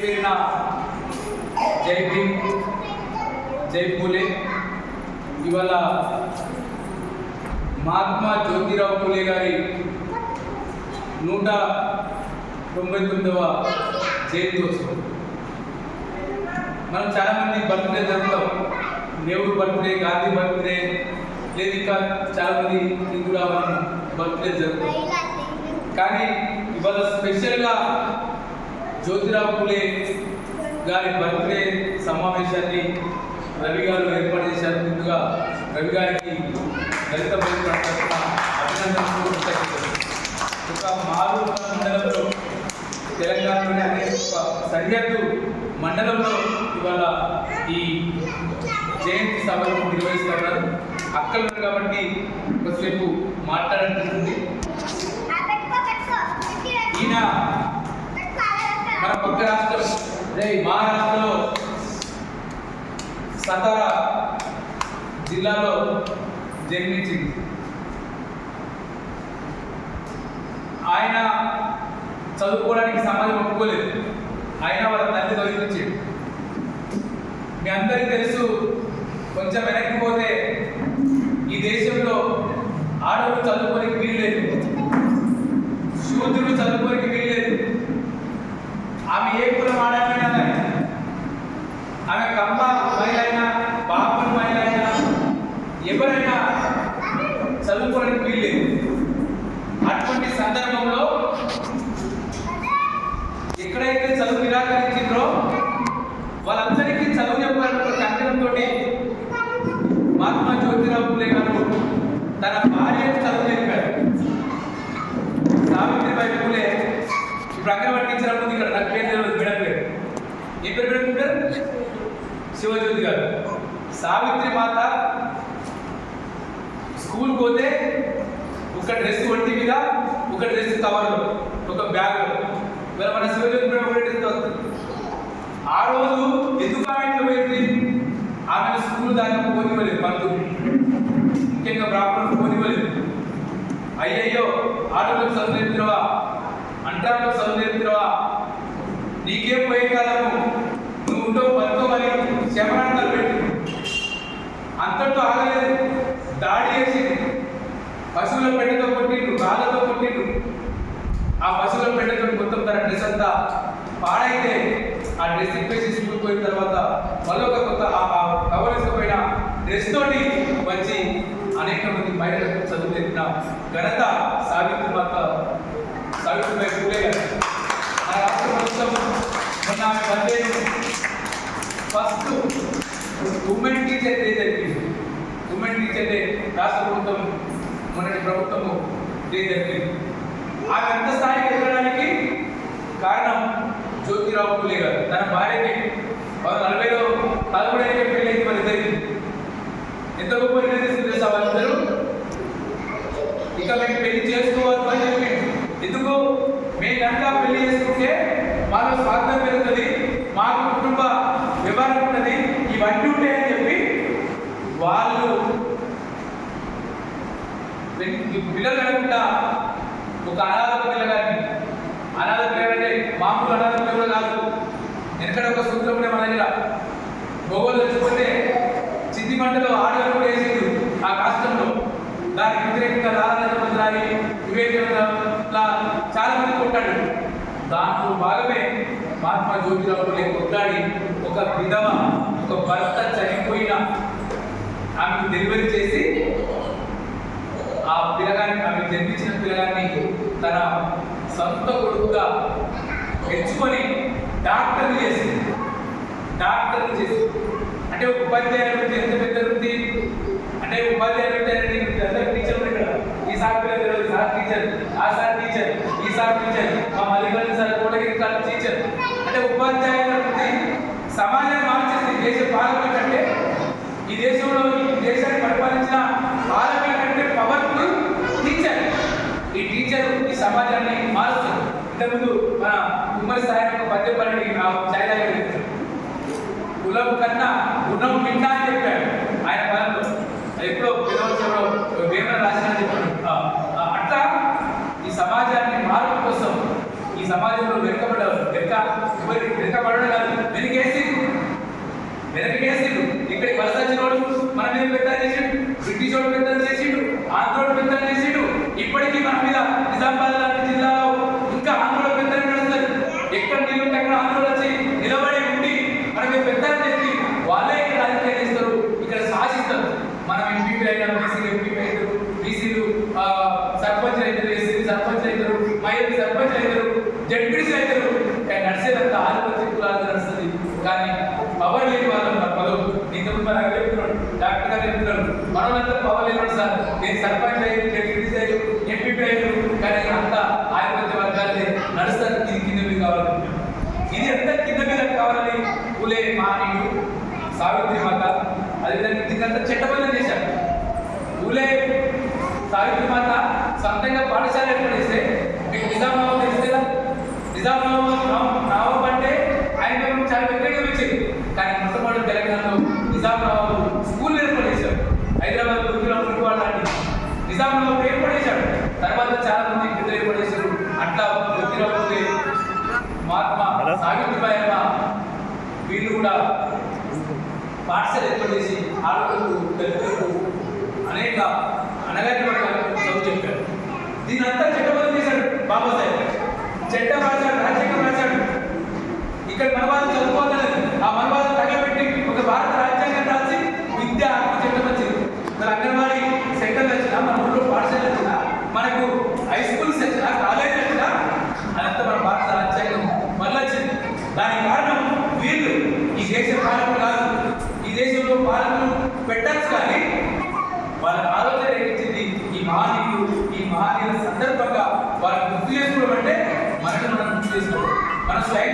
పేరున జై భీమ్, జై పూలే. ఇవాళ మహాత్మా జ్యోతిరావు పూలే గారి 199వ జయంతోత్సవం. మనం చాలామంది బర్త్డే జరుపుతాం. నెహ్రూ బర్త్డే, గాంధీ బర్త్డే, లేదు ఇంకా చాలామంది హిందువుల బర్త్డే జరుపుతాం. కానీ ఇవాళ స్పెషల్గా జ్యోతిరావు పూలే గారి బర్త్డే సమావేశాన్ని రవి గారు ఏర్పాటు చేశారు. ముందుగా రవి గారికి దళిత బంధు అభినందనలు. ఒక మారు మండలంలో, తెలంగాణలోనే అనేక సరిహద్దు మండలంలో ఇవాళ ఈ జయంతి సభను నిర్వహిస్తున్నారు. అక్కడ కాబట్టి కొద్దిసేపు మాట్లాడుతుంది. ఈయన మన పక్క రాష్ట్రం మహారాష్ట్రలో సతారా జిల్లాలో జన్మించింది. ఆయన చదువుకోవడానికి సమాజం ఒప్పుకోలేదు. ఆయన వాళ్ళ తల్లి చదివించాడు. మీ అందరికీ తెలుసు, కొంచెం వెనక్కి పోతే ఈ దేశంలో ఆడవాళ్ళు చదువుకోనికి వీల్లేదు, శూద్రులు చదువుకోనికి వీల్లేదు. ఆమె ఏ కులం ఆడమైనా కానీ, ఆమె కమ్మ మహిళ అయినా, బాపన్ మహిళ అయినా, ఎవరైనా చదువుకోవడానికి వీల్లేదు. అటువంటి సందర్భంలో ఎక్కడైతే చదువు నిరాకరించిందో వాళ్ళందరికీ చదువు చెప్పాలన్న కంకణంతో మహాత్మా జ్యోతిరావు పూలే గారు తన భార్యకు చదువు చెప్పారు. సావిత్రిబాయి పూలే ఇప్పుడు అగ్రవర్ణించినప్పుడు ఇక్కడ నాకు పేరు తెలియదు, మేడం పేరు ఏ పేరు పెట్టుకుంటారు? శివజ్యోతి గారు. సావిత్రి మాత స్కూల్ పోతే ఒక డ్రెస్ ఒంటి మీద, ఒక డ్రెస్ కవర్లో, ఒక బ్యాగ్లో. ఇవాళ మన శివజ్యోతి మేడం ఒకటి వస్తుంది. ఆ రోజు ఎందుకు ఆమె పోయింది? ఆమెను స్కూల్ దాకా పోనివ్వలేదు పంతులు, ముఖ్యంగా బ్రాహ్మణులు పోనివ్వలేదు. అయ్యయ్యో, ఆటోలకు చదువు నేర్పుతున్నావా, అంటారులో చదువు నేర్పుతున్నావా, నీకేం పోయే కాలము, నువ్వు ఉండవు బతుకోవాలి శమనాంతాలు పెట్టి. అంతటితో ఆగలేదు, దాడి చేసి పశువుల పెట్టెతో కొట్టిండ్రు, రాళ్ళతో కొట్టిండ్రు. ఆ పశువుల పెట్టెతో మొత్తం తన డ్రెస్ అంతా పాడైతే ఆ డ్రెస్ ఇప్పేసి సిగ్గుపోయిన తర్వాత మళ్ళీ ఒక కొత్త కవరేసుకుపోయిన డ్రెస్ తోటి వచ్చి అనేక మంది మహిళలకు చదువు చెప్పిన ఘనత సావిత్రిబాయి పూలే గారు. ఆ రాష్ట్ర ప్రభుత్వం మొన్న ఆమె బర్త్డేను ఫస్ట్ ఉమెన్ టీచర్ డే జరిగింది. ఉమెన్ టీచర్ డే రాష్ట్ర ప్రభుత్వం, మొన్నటి ప్రభుత్వము డే జరిగింది. ఆమె అంత స్థాయికి ఎదగడానికి కారణం జ్యోతిరావు పూలే గారు. తన భార్యకి 1940లో 13 పెళ్ళైంది మన ఇద్దరికి. ఎంత గొప్ప నిర్ణయం చేసా వాళ్ళిద్దరు. ఇక మేము పెళ్లి చేసుకోవద్దు అని చెప్పి, ఎందుకు మేము కనుక పెళ్లి చేసుకుంటే మాలో స్వార్థం పెరుగుతుంది, మాకు కుటుంబ వ్యవహారం ఉంటుంది, ఇవన్నీ ఉంటాయని చెప్పి వాళ్ళు పిల్లలు కనుకుంటా ఒక అనాథ పిల్లగారిని, అనాథ పిల్లలంటే మామూలు అనాథ పిల్లలు కాదు. ఎందుకంటే ఒక సూత్రం ఉండే మన దగ్గర, మొగోళ్ళు తెచ్చుకుంటే చిత్తి మంటలో ఆడవాళ్ళు కూడా వేసేది ఆ కాష్టంలో. దానికి వ్యతిరేకంగా లాలరాజమంద్రాయి, వివేకానంద చాలా మంది కొట్టాడు. దాంట్లో భాగమే మహాత్మా జ్యోతిరావు పూలే కొట్లాడి ఒక విధవ, ఒక భర్త చనిపోయిన ఆమెకు డెలివరీ చేసి ఆ పిల్లగాన్ని, ఆమె జన్మించిన పిల్లగాన్ని తన సొంత కొడుకుగా ఎంచుకొని డాక్టర్ని చేసింది. అంటే ఉపాధ్యాయుల వృత్తి ఎంత పెద్ద వృత్తి అంటే, ఉపాధ్యాయుల వృత్తి అనేది అందరూ టీచర్ ఇక్కడ, ఈ సార్ పిల్లలు తెలియదు, సార్ టీచర్, ఆ సార్ టీచర్, ఈ సార్ టీచర్, మా Mallikarjuna sir Kotagiri sir teacher. అంటే ఉపాధ్యాయుల వృత్తి సమాజాన్ని మార్చేసి దేశ పాలకుల కంటే, ఈ దేశంలో ఈ దేశాన్ని పరిపాలించిన పాలకుల కంటే పవర్ఫుల్ టీచర్. ఈ టీచర్ ఈ సమాజాన్ని మారుస్తుంది. ఇంతకుముందు మన ఉమ్మడి స్థాయిలో ఒక పద్యం పడి చైనా కులం కన్నా గుణం మిండా అని చెప్పాడు ఆయన పదంలో. ఎప్పుడో పిలవచ్చలో వేమన రాసిన చెప్పాడు. అట్లా ఈ సమాజాన్ని మార్పు కోసం, ఈ సమాజంలో వెనుకబడడం కాదు, వెనకేసిండు. ఇక్కడికి వలస వచ్చినోడు మన మీద పెద్దలు చేసిండు, బ్రిటిష్ వాడు పెద్దలు చేసిండు, ఆంధ్రోడు పెద్దలు చేసిండు. ఇప్పటికీ మన మీద నిజామాబాద్ లాంటి జిల్లాలో ఇంకా ఆంధ్రోడు పెద్దలు నడుస్తారు. ఎక్కడ నీళ్ళు అక్కడ ఆంధ్రోడు వచ్చి నిలబడి ఉండి మన మీద పెద్దలు చేసి వాళ్ళే ఇక్కడ రాజకీయాలు చేస్తారు, ఇక్కడ శాసిస్తారు. మనం ఎంపీపీ అయినా బీసీలు ఎంపీపీ అవుతారు, బీసీలు సర్పంచ్ అవుతారు, ఎస్సీలు సర్పంచ్ అవుతారు, మహిళలు సర్పంచ్ అవుతారు, జడ్పీసీ అవుతారు. నడిచేదంతా ఆధిపత్య కులాలు నడుస్తుంది. కానీ పవర్ లేని వాళ్ళం పదవు ఇంతకు మరి అక్కడ చెప్తున్నాడు, డాక్టర్ గారు చెప్తున్నాడు, మనమంతా పవర్ లేని సార్. నేను సర్పంచ్ అయ్యారు, జడ్పీసీ అయ్యారు, ఎంపీపీ అయ్యారు, కానీ అంతా ఆధిపత్య వర్గాలే నడుస్తారు. ఇది కింద మీద కావాలి, ఇది ఎంత కింద మీద కావాలని పూలే మహనీయుడు, సావిత్రి మాత, అదేవిధంగా దీనికంతా చట్టబద్ధం చేశారు. పూలే సావిత్రి మాత సొంతంగా పాఠశాల ఏర్పడిస్తే మీకు నిజామాబాద్ తెలిస్తే నవాబ్ అంటే ఆయన చాలా వ్యక్తిగా వచ్చింది. కానీ మొట్టమొదటి తెలంగాణలో నిజామాబాద్ స్కూల్ ఏర్పడేశాడు. హైదరాబాద్ గురుకుల లాంటి నిజామాబాద్ ఏర్పడేశాడు. తర్వాత చాలా మంది పెద్దలు ఏర్పడేశారు. అట్లా గురుకులే మహాత్మా సావిత్రిబాయి అమ్మ వీళ్ళు కూడా పాఠశాల ఏర్పడేసి ఆడపిల్లలకు దళితులకు అనేక అనగాని వర్గాలకు చదువు చెప్పారు. దీని అంతా చట్టబద్ధం చేశాడు బాబాసాహెబ్. చట్టం రాశాడు, రాజ్యాంగం రాశాడు. ఇక్కడ మనవాదం చదువుకోవాలని ఆ మనవాదం తగలబెట్టి ఒక భారత రాజ్యాంగం రాసి విద్య హక్కు చట్టం వచ్చింది. మరి అంగన్వాడీ సెంటర్లు వచ్చినా, మన ఊళ్ళో పాఠశాలలు వచ్చినా, మనకు హై స్కూల్స్ వచ్చినా, కాలేజీలు వచ్చినా అదంతా మన భారత రాజ్యాంగం మళ్ళీ వచ్చింది. దానికి కారణం వీళ్ళు ఈ దేశ పాలకులు కాదు. ఈ దేశంలో పాలకులు పెట్టచ్చు, కానీ వాళ్ళకి ఆలోచన రేపించింది ఈ మహనీయులు. ఈ మహనీయుల సందర్భంగా వాళ్ళని గుర్తు చేసుకోవడం అంటే మనకు మనం గుర్తు చేసుకోవడం. మన స్వయం